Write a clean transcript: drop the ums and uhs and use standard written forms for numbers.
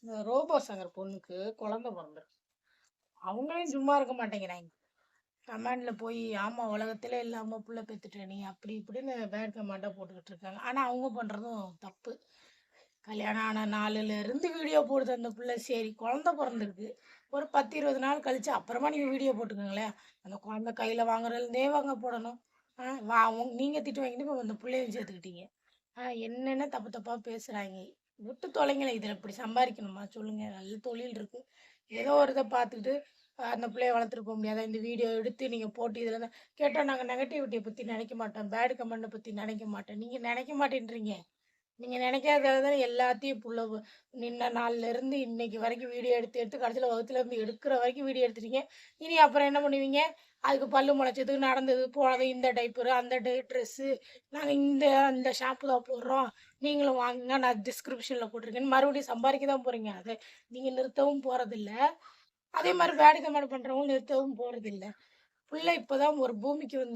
இந்த ரோபோ சாகர் பொண்ணுக்கு குழந்தை பொறந்திருக்கு. அவங்களையும் சும்மா இருக்க மாட்டேங்கிறாங்க. கமெண்ட்ல போய் ஆமா உலகத்திலே இல்லாம புள்ள பெத்துட்ட நீ அப்படி இப்படின்னு பேட் கமெண்டா போட்டுக்கிட்டு இருக்காங்க. ஆனா அவங்க பண்றதும் தப்பு. கல்யாணம் ஆன நாளுல இருந்து வீடியோ போடுது அந்த புள்ள. சரி குழந்தை பொறந்திருக்கு. ஒரு 10, 20 நாள் கழிச்சு அப்புறமா நீங்க வீடியோ போட்டுக்கோங்களேன். அந்த குழந்தை கையில வாங்குறதுலேருந்தே வாங்க போடணும். நீங்க திட்டு வாங்கிட்டு இப்ப அந்த புள்ளையும் சேர்த்துக்கிட்டீங்க. என்னென்ன தப்பு தப்பா பேசுறாங்க. விட்டு தொலைங்களேன். இதில இப்படி சம்பாரிக்கணுமா? சொல்லுங்க. நல்ல தொழில் இருக்கு. ஏதோ ஒரு இத பார்த்துக்கிட்டு அந்த பிள்ளைய வளர்த்துட்டு போ முடியாதா? இந்த வீடியோ எடுத்து நீங்க போட்டு இதில தான் கேட்டா நாங்க நெகட்டிவிட்டிய பத்தி நெனைக்க மாட்டோம். பேட் கமெண்ட்ட பத்தி நெனைக்க மாட்டோம். நீங்க நெனைக்க மாட்டேன்றீங்க. நீங்க நெனைக்காததால தான் எல்லாத்தையும் புள்ள நின்ன நாள்லருந்து இன்னைக்கு வரைக்கும் வீடியோ எடுத்து, எடுத்து கடைசியில வகுத்துலருந்து எடுக்கிற வரைக்கும் வீடியோ எடுத்துட்டீங்க. இனி அப்புறம் என்ன பண்ணுவீங்க? அதுக்கு பல்லு முளைச்சது, நடந்தது, போனது, இந்த டைப்பரு, அந்த ட்ரெஸ்ஸு, நாங்க இந்த இந்த ஷாம்பு தான் போடுறோம். நீங்களும் வாங்குங்க. நான் டிஸ்கிரிப்ஷன்ல போட்டிருக்கேன்னு மறுபடியும் சம்பாரிக்க தான் போறீங்க. அத நீங்க நிறுத்தவும் போறதில்ல. அதே மாரி பேட் கமெண்ட் பண்றவங்களும் நிறுத்தவும் போறதில்ல. புள்ள இப்ப தான் ஒரு பூமிக்கு வந்து